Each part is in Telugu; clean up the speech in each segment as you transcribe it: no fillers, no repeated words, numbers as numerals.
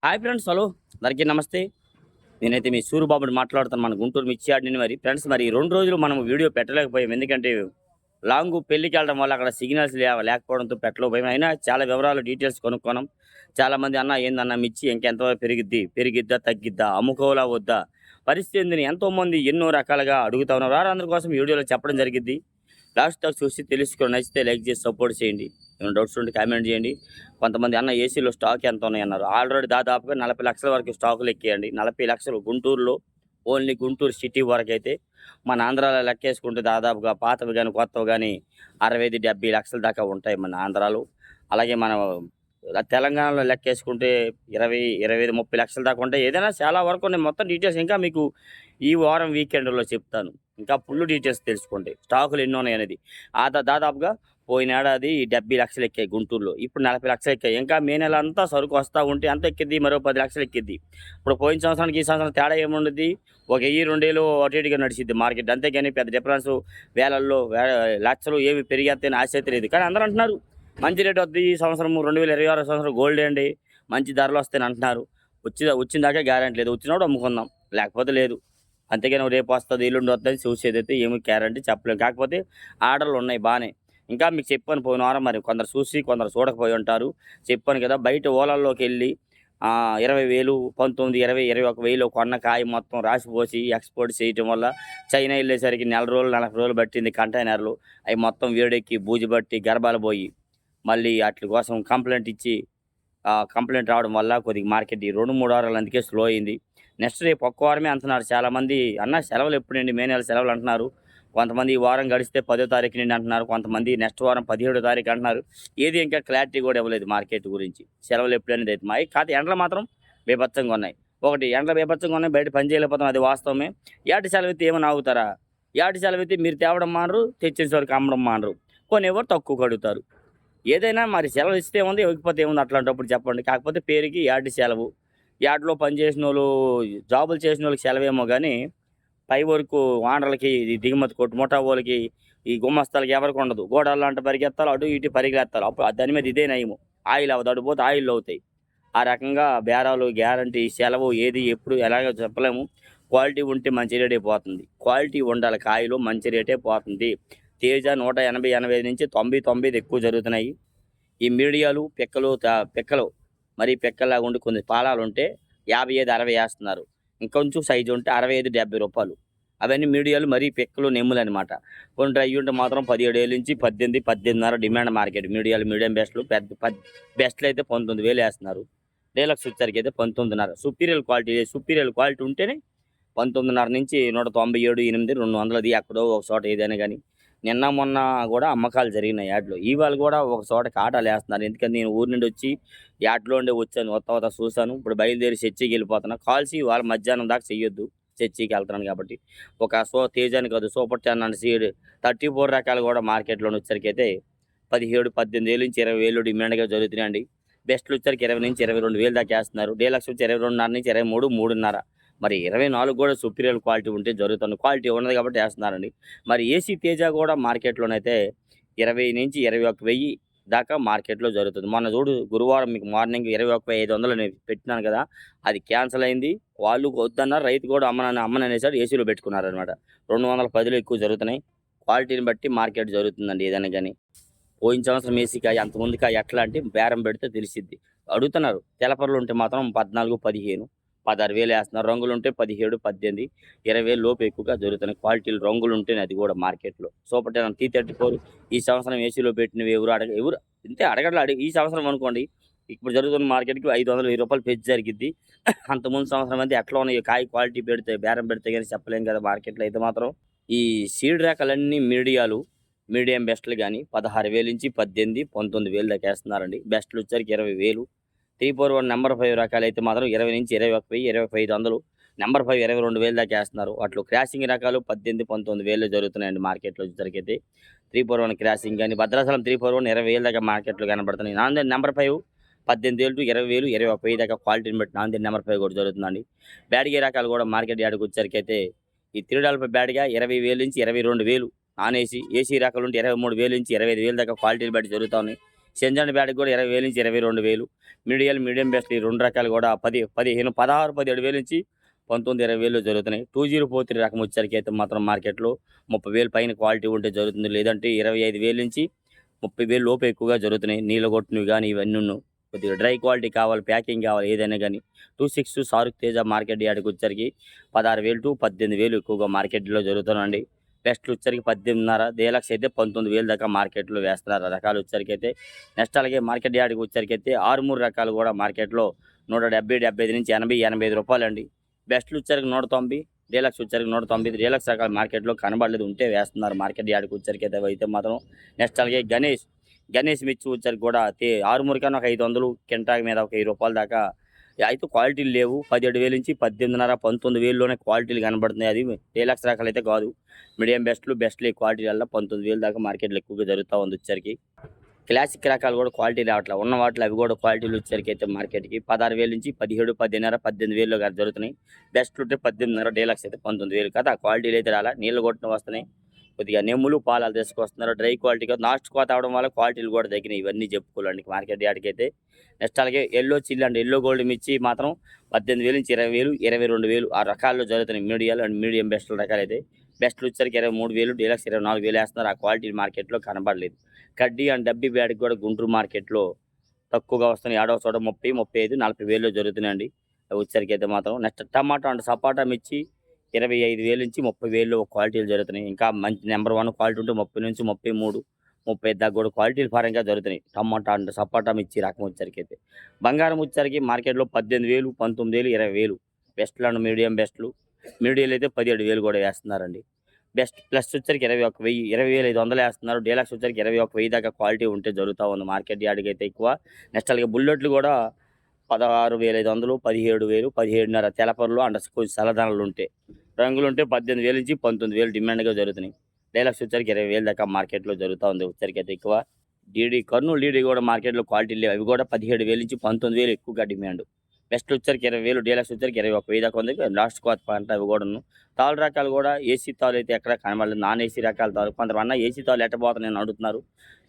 హాయ్ ఫ్రెండ్స్, హలో అందరికీ నమస్తే. నేనైతే మీ సూరిబాబుని మాట్లాడుతాను, మన గుంటూరు మిర్చి యార్డ్ మరి. ఫ్రెండ్స్, మరి 2 రోజులు మనం వీడియో పెట్టలేకపోయాం. ఎందుకంటే లాంగ్ పెళ్ళికి వెళ్ళడం వల్ల అక్కడ సిగ్నల్స్ లేకపోవడంతో పెట్టలేకపోయాం. అయినా చాలా వివరాలు డీటెయిల్స్ కొనుక్కున్నాం. చాలామంది అన్న ఏందన్న మిర్చి ఇంకెంత పెరిగిద్దా తగ్గిద్దా, అమ్ముకోవాలా వద్దా, పరిస్థితి ఏందని ఎంతోమంది ఎన్నో రకాలుగా అడుగుతా ఉన్నారు. వారందరి కోసం వీడియోలో చెప్పడం జరిగింది. లాస్ట్ దాకా చూసి తెలుసుకొని నచ్చితే లైక్ చేసి సపోర్ట్ చేయండి. ఏమైనా డౌట్స్ ఉంటే కామెంట్ చేయండి. కొంతమంది అన్న ఏసీలో స్టాక్ ఎంత ఉన్నాయన్నారు. ఆల్రెడీ దాదాపుగా 40 లక్షల వరకు స్టాకులు ఎక్కేయండి. 40 లక్షలు గుంటూరులో, ఓన్లీ గుంటూరు సిటీ వరకైతే. మన ఆంధ్రాలో లెక్కేసుకుంటే దాదాపుగా పాతవి కానీ కొత్తవి కానీ 65-70 లక్షల దాకా ఉంటాయి మన ఆంధ్రాలో. అలాగే మన తెలంగాణలో లెక్కేసుకుంటే 20, 25, 30 లక్షల దాకా ఉంటాయి. ఏదైనా చాలా వరకు ఉన్నాయి. మొత్తం డీటెయిల్స్ ఇంకా మీకు ఈ వారం వీకెండ్లో చెప్తాను. ఇంకా ఫుల్ డీటెయిల్స్ తెలుసుకోండి, స్టాకులు ఎన్ని ఉన్నాయి అనేది. దాదాపుగా పోయిన ఏడాది 70 లక్షలు ఎక్కాయి గుంటూరులో, ఇప్పుడు 40 లక్షలు ఎక్కాయి. ఇంకా మే నెల అంతా సరుకు వస్తూ ఉంటే అంత ఎక్కిద్ది, మరో 10 లక్షలు ఎక్కిద్ది. ఇప్పుడు పోయిన సంవత్సరానికి ఈ సంవత్సరం తేడా ఏముండదు, ఒక 1000-2000 అటు ఇటుగా నడిచిద్ది మార్కెట్. అంతేగాని పెద్ద డిఫరెన్స్ వేలల్లో లక్షలు ఏమి పెరిగేస్తాయని ఆశ అయితే లేదు. కానీ అందరూ అంటున్నారు మంచి రేట్ వద్ది ఈ సంవత్సరం, 2026 సంవత్సరం గోల్డ్ అండి, మంచి ధరలు వస్తాయని అంటున్నారు. వచ్చిందాకే గ్యారెంటీ లేదు. వచ్చినప్పుడు అమ్ముకుందాం, లేకపోతే లేదు. అంతేగాని రేపు వస్తుంది ఎల్లుండి వస్తుంది చూసేదైతే ఏమి గ్యారెంటీ చెప్పలేము. కాకపోతే ఆర్డర్లు ఉన్నాయి బాగానే. ఇంకా మీకు చెప్పాను పోయిన వారం, మరి కొందరు చూసి కొందరు చూడకపోయి ఉంటారు. చెప్పాను కదా, బయట ఓలల్లోకి వెళ్ళి 20,000, 19, 20, 21,000 కొన్న కాయ మొత్తం రాసిపోసి ఎక్స్పోర్ట్ చేయటం వల్ల చైనా వెళ్ళేసరికి 4 రోజులు 40 రోజులు పట్టింది కంటైనర్లు. అవి మొత్తం వేడెక్కి బూజు పట్టి గర్భాలు పోయి మళ్ళీ వాటి కోసం కంప్లైంట్ ఇచ్చి కంప్లైంట్ రావడం వల్ల కొద్దిగా మార్కెట్ ఈ 2-3 వారాలు అందుకే స్లో అయింది. నెక్స్ట్ రేపు ఒక్క వారమే అంటున్నారు చాలామంది. అన్న సెలవులు ఎప్పుడండి, మే నెల సెలవులు అంటున్నారు. కొంతమంది ఈ వారం గడిస్తే 10వ తారీఖు నుండి అంటున్నారు. కొంతమంది నెక్స్ట్ వారం 17వ తారీఖు అంటున్నారు. ఏది ఇంకా క్లారిటీ కూడా ఇవ్వలేదు మార్కెట్ గురించి, సెలవులు ఎప్పుడు అనేది అయితే. కాకపోతే ఎండలు మాత్రం బీభత్సంగా ఉన్నాయి. ఒకటి ఎండలు బీభత్సంగా ఉన్నాయి, బయట పని చేయలేకపోతాం, అది వాస్తవమే. ఏటి సెలవు అయితే ఏమైనా ఆగుతారా? ఏటి సెలవు అయితే మీరు తేవడం మానరు, తెచ్చిన వరకు అమ్మడం మానరు, కొనేవారు తక్కువ కడుగుతారు. ఏదైనా మరి సెలవు ఇస్తే ఉంది, ఇవ్వకపోతే ఏముంది అట్లాంటప్పుడు చెప్పండి. కాకపోతే పేరుకి యాడ్ సెలవు. యాడ్లో పనిచేసిన వాళ్ళు, జాబులు చేసిన వాళ్ళకి సెలవేమో కానీ పై వరకు వానర్లకి, దిగుమతి కొట్టు ముఠా వాళ్ళకి, ఈ గుమ్మస్తాలకి ఎవరికి ఉండదు. గోడాల్లో అంటే పరిగెత్తాలి, అటు ఇటు పరిగెత్తాలి. అప్పుడు దాని మీద ఇదే నయము. ఆయిల్ అవ్వదు, అడిపోతే ఆయిల్ అవుతాయి. ఆ రకంగా బేరాలు, గ్యారంటీ, సెలవు ఏది ఎప్పుడు ఎలాగో చెప్పలేము. క్వాలిటీ ఉంటే మంచి రేటే పోతుంది. క్వాలిటీ ఉండాలి, కాయలు మంచి రేటే పోతుంది. తేజ 180, 85 నుంచి 90, 90 ఎక్కువ జరుగుతున్నాయి. ఈ మీడియాలు పిక్కలు మరి పిక్కలాగా ఉండి కొన్ని పాలాలు ఉంటే 55, 60 వేస్తున్నారు. ఇంకొంచెం సైజు ఉంటే 65, 70 రూపాయలు. అవన్నీ మీడియాలు మరీ పిక్కలు, నెమ్ములు అనమాట. కొన్ని అయ్యి ఉంటే మాత్రం 17 ఏళ్ళ నుంచి 18, 18.5 డిమాండ్ మార్కెట్. మీడియాలు, మీడియం బెస్ట్లు, బెస్ట్లు అయితే 19,000 వేస్తున్నారు. డీలక్స్ వచ్చరికి అయితే 19.5. సుపీరియర్ క్వాలిటీ ఉంటేనే 19.5 నుంచి 197, 8, 200 ఎక్కడో ఒక చోట ఏదైనా కానీ. నిన్న మొన్న కూడా అమ్మకాలు జరిగినాయి యాడ్లో. ఇవాళ కూడా ఒక చోట కాటాలు వేస్తున్నారు. ఎందుకంటే నేను ఊరి నుండి వచ్చి యాడ్లో ఉండే వచ్చాను, వస్తా చూశాను. ఇప్పుడు బయలుదేరి చర్చికి వెళ్ళిపోతున్నా. కాల్సి వాళ్ళ మధ్యాహ్నం దాకా చెయ్యొద్దు, చర్చికి వెళ్తున్నాను కాబట్టి. ఒక తేజాని కాదు, సూపర్ 10 అండ్ సీడ్ 34 రకాలు కూడా మార్కెట్లోని వచ్చరికి అయితే 17, 18 నుంచి 20,000 డిమాండ్గా జరుగుతున్నాయండి. బెస్ట్లు వచ్చరికి 20 నుంచి 22,000 దాకా వేస్తున్నారు. డీలక్స్ వచ్చి 22.5 నుంచి 23, 3.5. మరి 24 కూడా సుపీరియర్ క్వాలిటీ ఉంటే జరుగుతుంది. క్వాలిటీ ఉన్నది కాబట్టి వేస్తున్నారండి. మరి ఏసీ తేజ కూడా మార్కెట్లోనైతే 20 నుంచి 21,000 దాకా మార్కెట్లో జరుగుతుంది. మొన్న చూడు, గురువారం మీకు మార్నింగ్ 21,500 నేను పెట్టినాను కదా, అది క్యాన్సిల్ అయింది. వాళ్ళు వద్దన్నారు, రైతు కూడా అమ్మననేసాడు, ఏసీలో పెట్టుకున్నారనమాట. 210లో ఎక్కువ జరుగుతున్నాయి. క్వాలిటీని బట్టి మార్కెట్ జరుగుతుందండి ఏదైనా కానీ. పోయిన సంవత్సరం ఏసీకాయ, అంతకుముందుకాయ ఎట్లా అంటే బేరం పెడితే తెలిసిద్ది. అడుగుతున్నారు. తెలపర్లు ఉంటే మాత్రం 14, 15, 16,000 వేస్తున్నారు. రంగులు ఉంటే 17, 18, 20,000 లోపు ఎక్కువగా జరుగుతున్నాయి. క్వాలిటీలు రంగులు ఉంటేనే అది కూడా మార్కెట్లో. సూపర్ 10 T34 ఈ సంవత్సరం ఏసీలో పెట్టినవి ఎవరు ఇంతే అడగట్లా. ఈ సంవత్సరం అనుకోండి, ఇప్పుడు జరుగుతున్న మార్కెట్కి 500, 1000 రూపాయలు పెంచి జరిగిద్ది. అంతకుముందు సంవత్సరం అయితే ఎట్లా ఉన్నాయి కాయ క్వాలిటీ పెడితే, బేరం పెడితే కానీ చెప్పలేం కదా మార్కెట్లో అయితే మాత్రం. ఈ సీడ్ రేఖలన్నీ మీడియం బెస్ట్లు కానీ 16,000 నుంచి 18, 19,000 దాకా వేస్తున్నారండి. బెస్ట్లు వచ్చరికి 20,000. 341 నెంబర్ 5 రకాలు అయితే మాత్రం 20 నుంచి 21,000, 2500. నెంబర్ 5 22,000 దాకా వేస్తున్నారు. అట్లు క్రాసింగ్ రకాలు 18, 19,000 జరుగుతున్నాయండి మార్కెట్లో వచ్చేసరికి అయితే. 341 క్రాసింగ్ కానీ భద్రాచలం 341 20,000 దాకా మార్కెట్లో కనబడుతున్నాయి. నాందేడ్ నెంబర్ 5 18,000 to 20,000, 21,000 దాకా క్వాలిటీని బట్టి నాందేడ్ నెంబర్ 5 కూడా జరుగుతుందండి. బ్యాడ్గే రకాలు కూడా మార్కెట్ యార్డ్కి వచ్చేసరికి అయితే ఈ 3 బ్యాడ్గా 20,000 నుంచి 22,000. నాన్ ఏసీ రకాలు ఉంటే 23,000 నుంచి 25,000 దాకా క్వాలిటీని బట్టి జరుగుతూ ఉన్నాయి. సెంజన్ బ్యాడ్కి కూడా 20,000 నుంచి 22,000. మీడియం బెస్ట్ ఈ 2 రకాలు కూడా 10, 15, 16, 17,000 నుంచి 19, 20,000 జరుగుతున్నాయి. 2043 రకం వచ్చేసరికి అయితే మాత్రం మార్కెట్‌లో 30,000 పైన క్వాలిటీ ఉంటే జరుగుతుంది. లేదంటే 25,000 నుంచి 30,000 లోపు ఎక్కువగా జరుగుతున్నాయి. నీళ్లు కొట్టినవి గానీ ఇవన్నీను. కొద్దిగా డ్రై క్వాలిటీ కావాలి, ప్యాకింగ్ కావాలి ఏదైనా గానీ 26 సారుక్ తేజ మార్కెట్ యార్డ్‌కి వచ్చేసరికి 16,000 టు 18,000 ఎక్కువగా మార్కెట్‌లో జరుగుతున్నాయండి. బెస్ట్‌లు వచ్చేసరికి 18,500, డీలక్స్ అయితే 19,000 దాకా మార్కెట్‌లో వేస్తున్నారు. ఆ రకాలు వచ్చేసరికైతే నెక్స్ట్ అలాగే మార్కెట్ యార్డ్‌కి వచ్చేసరికైతే 6, 3 రకాలు కూడా మార్కెట్‌లో 170, 75 నుంచి 80, 85 రూపాయలండి. బెస్ట్‌లు వచ్చేసరికి 190, డీలక్స్ వచ్చేసరికి 190. డీలక్స్ రకాల మార్కెట్‌లో కనబడలేదు, ఉంటే వేస్తున్నారు మార్కెట్ యార్డ్‌కి వచ్చేసరికైతే అయితే మాత్రం. నెక్స్ట్ అలాగే గణేష్ మిర్చి వచ్చేసరికి కూడా ఆరుమూరు కన్నా ఒక 500 కింటాకి మీద ఒక 1000 రూపాయల దాకా అయితే క్వాలిటీలు లేవు. 17,000 నుంచి 18,500, 19,000లోనే క్వాలిటీలు కనబడుతున్నాయి. అది డీలక్స్ రకాలు అయితే కాదు. మీడియం బెస్ట్‌లు ఈ క్వాలిటీ వల్ల 19,000 దాకా మార్కెట్‌లో ఎక్కువగా జరుగుతూ ఉంది వచ్చేసరికి. క్లాసిక్ రకాలు కూడా క్వాలిటీ రావట్లేదు. ఉన్న వాటిలో అవి కూడా క్వాలిటీలు వచ్చేసరికి అయితే మార్కెట్‌కి 16,000 నుంచి 17, 17,500, 18,000 గాని జరుగుతున్నాయి. బెస్ట్‌లు ఉంటే 18,500, డీలక్స్ అయితే 19,000 కదా. క్వాలిటీలు అయితే రాలా, నీళ్ళు కొట్టినవి వస్తున్నాయి. కొద్దిగా నెమ్ములు పాలాలు తీసుకొస్తున్నారు. డ్రై క్వాలిటీగా నాస్ట్ కోత అవడం వల్ల క్వాలిటీలు కూడా తగ్గినాయి. ఇవన్నీ చెప్పుకోవాలండి మార్కెట్ యార్డ్‌కి అయితే. నెక్స్ట్ అలాగే yellow chilli and yellow gold మిర్చి మాత్రం 18,000 నుంచి 20,000, 22,000 ఆ రకాల్లో జరుగుతున్నాయి. మీడియం బెస్ట్‌ల రకాలైతే. బెస్ట్‌లు వచ్చేసరికి 23,000, డీలక్స్ 24,000 వేస్తున్నారు. ఆ క్వాలిటీ మార్కెట్‌లో కనబడలేదు. కడ్డీ అండ్ డబ్బీ బ్యాడ్‌కి కూడా గుంటూరు మార్కెట్‌లో తక్కువగా వస్తున్నాయి. ఏడో చోట 30, 35, 40,000 జరుగుతున్నాయండి. అవి వచ్చేసరికి అయితే మాత్రం. నెక్స్ట్ టమాటా అండ్ సపోటా మిర్చి 25,000 నుంచి 30,000 క్వాలిటీలు జరుగుతున్నాయి. ఇంకా మంచి నెంబర్ 1 క్వాలిటీ ఉంటే 30 నుంచి 33, 35 దాకా కూడా క్వాలిటీల పరంగా జరుగుతున్నాయి. టమాటా అండ్ సపోటా మిర్చి రకం వచ్చేసరికైతే. బంగారం వచ్చేసరికి మార్కెట్‌లో 18,000, 19,000, 20,000 బెస్ట్‌లు అండ్ బెస్ట్‌లు. మీడియాలు అయితే 17,000 కూడా వేస్తున్నారండి. బెస్ట్ ప్లస్ వచ్చేసరికి 21,000, 20,500 వేస్తున్నారు. డీలక్స్ వచ్చేసరికి 21,000 దాకా క్వాలిటీ ఉంటే జరుగుతూ ఉంది మార్కెట్ యార్డ్‌కి అయితే ఎక్కువ. నెక్స్ట్ అలాగే బుల్లెట్లు కూడా 16,500, 17,000, 17,500 తెలపర్లు అండ్ కొంచెం చల్లదనాలు ఉంటాయి. రంగులు ఉంటే 18,000 నుంచి 19,000 డిమాండ్‌గా జరుగుతున్నాయి. డీలక్స్ వచ్చేసరికి 20,000 దాకా మార్కెట్‌లో జరుగుతూ ఉంది వచ్చేసరికి అయితే ఎక్కువ. కర్నూలు డీడీ కూడా మార్కెట్‌లో క్వాలిటీ లేవు. అవి కూడా 17,000 నుంచి 19,000 ఎక్కువగా డిమాండ్. బెస్ట్ వచ్చేసరికి 20,000, డీలక్స్ వచ్చేసరికి 21,000 దాకా ఉంది. లాస్ట్ కోత పంట అవి కూడాను. తాళ్ళు రకాలు కూడా ఏసీ తాళ్ళు అయితే ఎక్కడ కనబడలేదు. నాన్ ఏసీ రకాల తాళ్ళు కొంతమంది ఏసీ తాళ్ళు ఎట్టబోతున్నాయని అడుగుతున్నారు.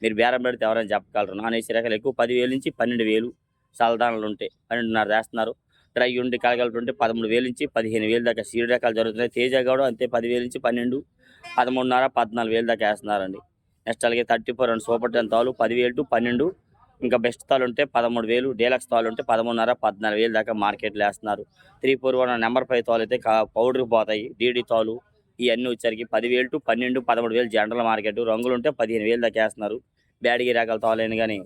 మీరు బేరం పెడితే ఎవరైనా చెప్పగలరు. నాన్ ఏసీ రకాలు ఎక్కువ 10,000 నుంచి 12,000 చల్లదానాలు ఉంటాయి. 12,500 వేస్తున్నారు. డ్రై ఉండి కలగలుపు ఉంటే 13,000 నుంచి 15,000 దాకా సీడ్ రకాలు జరుగుతున్నాయి. తేజ కూడా అంతే 10,000 నుంచి 12, 13,500, 14,000 దాకా వేస్తున్నారండి. నెక్స్ట్ అలాగే 34 అండ్ సూపర్ 10 తాళ్ళు 10,000 టు 12. ఇంకా బెస్ట్ తాళ్ళు ఉంటే 13,000, డీలక్స్ తాళ్ళు ఉంటే 13,500, 14,000 దాకా మార్కెట్లో వేస్తున్నారు. 341 నెంబర్ 5 తాళ్ళు అయితే పౌడర్కి పోతాయి. డీడీ తాళ్ళు ఇవన్నీ వచ్చరికి 10,000 టు 12, 13,000 జనరల్ మార్కెట్. రంగులు ఉంటే 15,000 దాకా వేస్తున్నారు. బ్యాడ్గి రకాల తాళ్ళు అయినా కానీ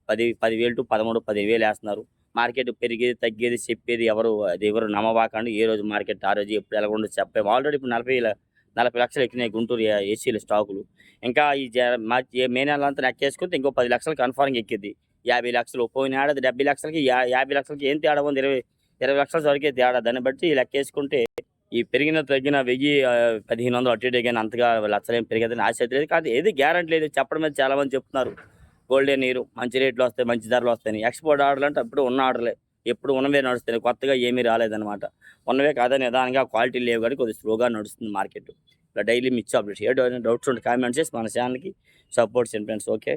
10,000 టు 13, 15,000 వేస్తున్నారు. మార్కెట్ పెరిగేది తగ్గేది చెప్పేది ఎవరు నమ్మబాకండి. ఏ రోజు మార్కెట్ ఆ రోజు ఎప్పుడు ఎలా ఉండదు చెప్పాము. ఆల్రెడీ ఇప్పుడు 40 లక్షలు ఎక్కినాయి గుంటూరు ఏసీల స్టాకులు. ఇంకా ఈ మే నెల అంతా లెక్కేసుకుంటే ఇంకో 10 లక్షలు కన్ఫార్మ్గా ఎక్కిద్ది. 50 లక్షలు పోయిన ఏడాది 70 లక్షలకి 50 లక్షలకి ఏం తేడా ఉంది? 20 లక్షల వరకే తేడా. దాన్ని బట్టి లెక్కేసుకుంటే ఈ పెరిగిన తగ్గిన 1000, 1,500 అటు ఇటు కానీ అంతగా లక్షలేం పెరిగేదని ఆశ లేదు. కాదు ఏది గ్యారంటీ లేదు. చెప్పడం మీద చాలా మంది చెప్తున్నారు. గోల్డెన్ నీరు మంచి రేట్లు వస్తాయి, మంచి ధరలు వస్తాయని. ఎక్స్పోర్ట్ ఆర్డర్లు అంటే అప్పుడు ఉన్న ఆర్డర్లే, ఎప్పుడు ఉన్నవే నడుస్తాయి. కొత్తగా ఏమీ రాలేదన్నమాట. ఉన్నవే కాదా నిదానంగా క్వాలిటీ లేవు కానీ కొద్దిగా స్లోగా నడుస్తుంది మార్కెట్. ఇలా డైలీ మిర్చి అప్డేట్స్. ఏ డౌట్స్ ఉంటే కామెంట్ చేసి మన ఛానల్కి సపోర్ట్ చేయండి ఫ్రెండ్స్. ఓకే.